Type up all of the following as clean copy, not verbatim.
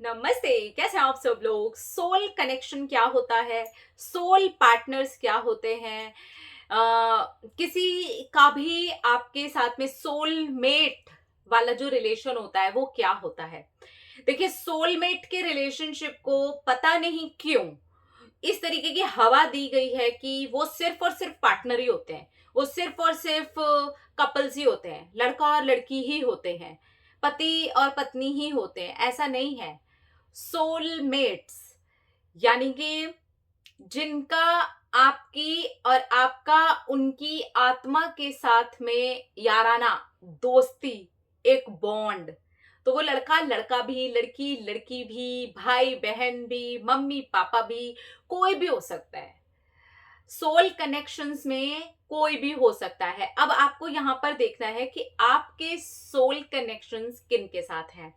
नमस्ते। कैसे हैं आप सब लोग? सोल कनेक्शन क्या होता है? सोल पार्टनर्स क्या होते हैं? किसी का भी आपके साथ में सोलमेट वाला जो रिलेशन होता है वो क्या होता है? देखिए, सोलमेट के रिलेशनशिप को पता नहीं क्यों इस तरीके की हवा दी गई है कि वो सिर्फ और सिर्फ पार्टनर ही होते हैं। वो सिर्फ और सिर्फ कपल्स ही होते हैं, लड़का और लड़की ही होते हैं, पति और पत्नी ही होते हैं। ऐसा नहीं है। सोलमेट्स यानी कि जिनका आपकी और आपका उनकी आत्मा के साथ में याराना, दोस्ती, एक बॉन्ड। तो वो लड़का लड़का भी, लड़की लड़की भी, भाई बहन भी, मम्मी पापा भी, कोई भी हो सकता है। सोल कनेक्शंस में कोई भी हो सकता है। अब आपको यहां पर देखना है कि आपके सोल कनेक्शंस किन के साथ हैं,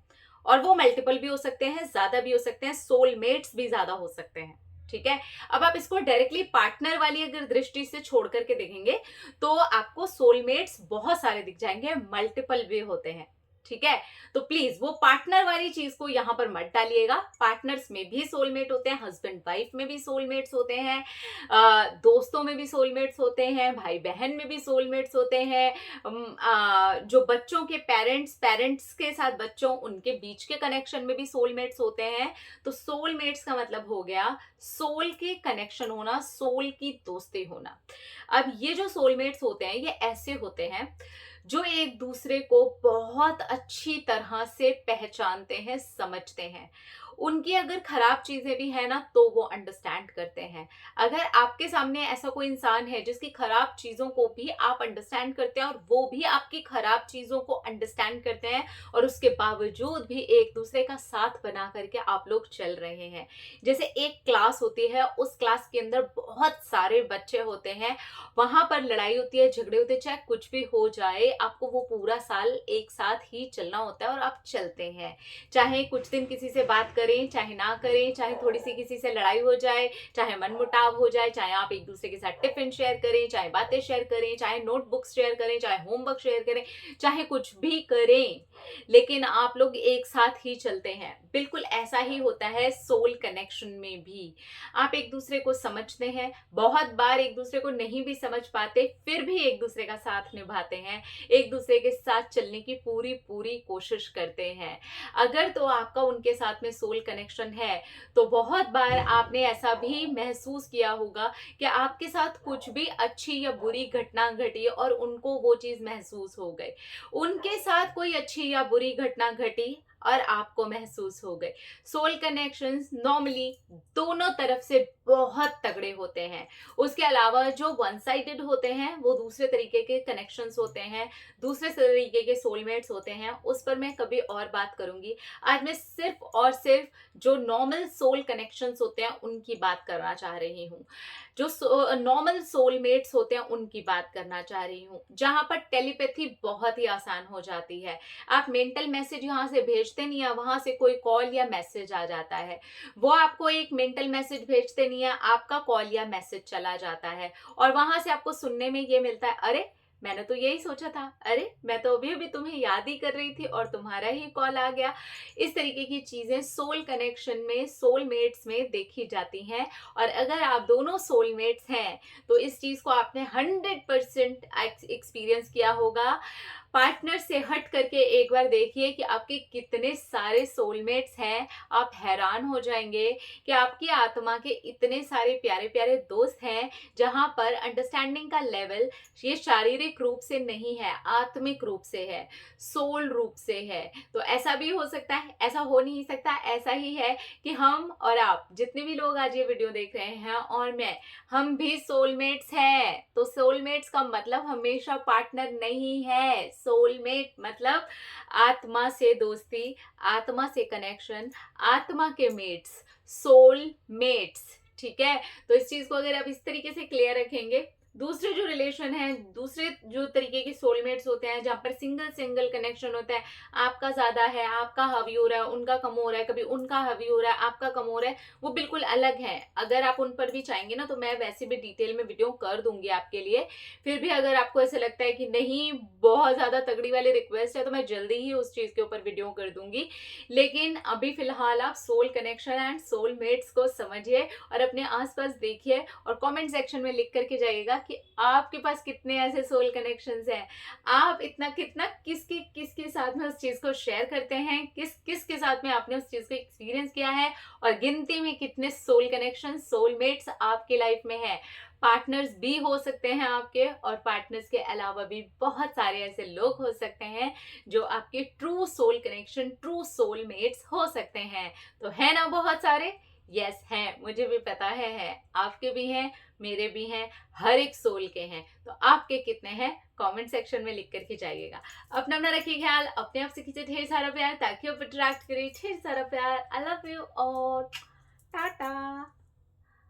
और वो मल्टीपल भी हो सकते हैं, ज्यादा भी हो सकते हैं, सोलमेट्स भी ज्यादा हो सकते हैं। ठीक है। अब आप इसको डायरेक्टली पार्टनर वाली अगर दृष्टि से छोड़ करके देखेंगे तो आपको सोलमेट्स बहुत सारे दिख जाएंगे, मल्टीपल भी होते हैं। ठीक है। तो प्लीज वो पार्टनर वाली चीज को यहां पर मत डालिएगा। पार्टनर्स में भी सोलमेट होते हैं, हस्बैंड वाइफ में भी सोलमेट्स होते हैं, दोस्तों में भी सोलमेट्स होते हैं, भाई बहन में भी सोलमेट्स होते हैं, जो बच्चों के पेरेंट्स पेरेंट्स के साथ बच्चों उनके बीच के कनेक्शन में भी सोलमेट्स होते हैं। तो सोलमेट्स का मतलब हो गया सोल के कनेक्शन होना, सोल की दोस्ती होना। अब ये जो सोलमेट्स होते हैं ये ऐसे होते हैं जो एक दूसरे को बहुत अच्छी तरह से पहचानते हैं, समझते हैं। उनकी अगर खराब चीजें भी है ना तो वो अंडरस्टैंड करते हैं। अगर आपके सामने ऐसा कोई इंसान है जिसकी खराब चीजों को भी आप अंडरस्टैंड करते हैं और वो भी आपकी खराब चीजों को अंडरस्टैंड करते हैं, और उसके बावजूद भी एक दूसरे का साथ बना करके आप लोग चल रहे हैं। जैसे एक क्लास होती है, उस क्लास के अंदर बहुत सारे बच्चे होते हैं, वहां पर लड़ाई होती है, झगड़े होते हैं, चाहे कुछ भी हो जाए आपको वो पूरा साल एक साथ ही चलना होता है और आप चलते हैं। चाहे कुछ दिन किसी से बात करें, चाहे ना करें, चाहे थोड़ी सी किसी से लड़ाई हो जाए, चाहे मनमुटाव हो जाए, चाहे आप एक दूसरे के साथ टिफिन शेयर करें, चाहे बातें शेयर करें, चाहे नोटबुक्स शेयर करें, चाहे होमवर्क शेयर करें, चाहे कुछ भी करें, लेकिन आप लोग एक साथ ही चलते हैं। बिल्कुल ऐसा ही होता है सोल कनेक्शन में भी। आप एक दूसरे को समझते हैं, बहुत बार एक दूसरे को नहीं भी समझ पाते, फिर भी एक दूसरे का साथ निभाते हैं, एक दूसरे के साथ चलने की पूरी पूरी कोशिश करते हैं। अगर तो आपका उनके साथ में सोल कनेक्शन है तो बहुत बार आपने ऐसा भी महसूस किया होगा कि आपके साथ कुछ भी अच्छी या बुरी घटना घटी और उनको वो चीज महसूस हो गई, उनके साथ कोई अच्छी या बुरी घटना घटी और आपको महसूस हो गई। सोल कनेक्शंस नॉर्मली दोनों तरफ से बहुत तगड़े होते हैं। उसके अलावा जो वन साइडेड होते हैं वो दूसरे तरीके के कनेक्शंस होते हैं, दूसरे तरीके के सोलमेट्स होते हैं, उस पर मैं कभी और बात करूंगी। आज मैं सिर्फ और सिर्फ जो नॉर्मल सोल कनेक्शंस होते हैं उनकी बात करना चाह रही हूँ, जो नॉर्मल सोलमेट्स होते हैं उनकी बात करना चाह रही हूँ, जहां पर टेलीपैथी बहुत ही आसान हो जाती है। आप मेंटल मैसेज यहाँ से भेजते नहीं है, वहां से कोई कॉल या मैसेज आ जाता है, वो आपको एक मेंटल मैसेज भेजते नहीं है, आपका कॉल या मैसेज चला जाता है, और वहां से आपको सुनने में ये मिलता है, अरे मैंने तो यही सोचा था, अरे मैं तो अभी अभी तुम्हें याद ही कर रही थी और तुम्हारा ही कॉल आ गया। इस तरीके की चीजें सोल कनेक्शन में, सोलमेट्स में देखी जाती हैं। और अगर आप दोनों सोलमेट्स हैं तो इस चीज को आपने 100% एक्सपीरियंस किया होगा। पार्टनर से हट करके एक बार देखिए कि आपके कितने सारे सोलमेट्स हैं। आप हैरान हो जाएंगे कि आपकी आत्मा के इतने सारे प्यारे प्यारे दोस्त हैं, जहां पर अंडरस्टैंडिंग का लेवल ये शारीरिक रूप से नहीं है, आत्मिक रूप से है, सोल रूप से है। तो ऐसा भी हो सकता है, ऐसा हो नहीं सकता, ऐसा ही है कि हम और आप जितने भी लोग आज ये वीडियो देख रहे हैं और मैं, हम भी सोलमेट्स हैं। तो सोलमेट्स का मतलब हमेशा पार्टनर नहीं है। सोलमेट मतलब आत्मा से दोस्ती, आत्मा से कनेक्शन, आत्मा के मेट्स, सोल मेट्स। ठीक है। तो इस चीज को अगर आप इस तरीके से क्लियर रखेंगे दूसरे जो रिलेशन है, दूसरे जो तरीके के सोलमेट्स होते हैं जहाँ पर सिंगल सिंगल कनेक्शन होता है, आपका ज्यादा है, आपका हावी हो रहा है, उनका कम हो रहा है, कभी उनका हावी हो रहा है, आपका कम हो रहा है, वो बिल्कुल अलग है। अगर आप उन पर भी चाहेंगे ना तो मैं वैसे भी डिटेल में वीडियो कर दूंगी आपके लिए। फिर भी अगर आपको ऐसा लगता है कि नहीं बहुत ज्यादा तगड़ी वाली रिक्वेस्ट है तो मैं जल्दी ही उस चीज के ऊपर वीडियो कर दूंगी। लेकिन अभी फिलहाल आप सोल कनेक्शन एंड सोलमेट्स को समझिए और अपने आसपास देखिए और कमेंट सेक्शन में लिख करके जाइएगा कि आपके पास कितने ऐसे सोल कनेक्शंस हैं। आप इतना कितना किसके किसके साथ में उस चीज को शेयर करते हैं, किस किस के साथ में आपने उस चीज को एक्सपीरियंस किया है, और गिनती में कितने सोल कनेक्शन सोलमेट्स आपकी लाइफ में है। पार्टनर्स भी हो सकते हैं आपके, और पार्टनर्स के अलावा भी बहुत सारे ऐसे लोग हो सकते हैं जो आपके true soul connection, true soulmates हो सकते हैं। तो है ना बहुत सारे? यस हैं, मुझे भी पता है आपके भी हैं, मेरे भी हैं, हर एक सोल के हैं। तो आपके कितने हैं कमेंट सेक्शन में लिख करके जाइएगा। अपना अपना रखिए ख्याल, अपने आप से खींचे ढेर सारा प्यार ताकि आप अट्रैक्ट करिए ढेर सारा प्यार। आई लव यू और टाटा।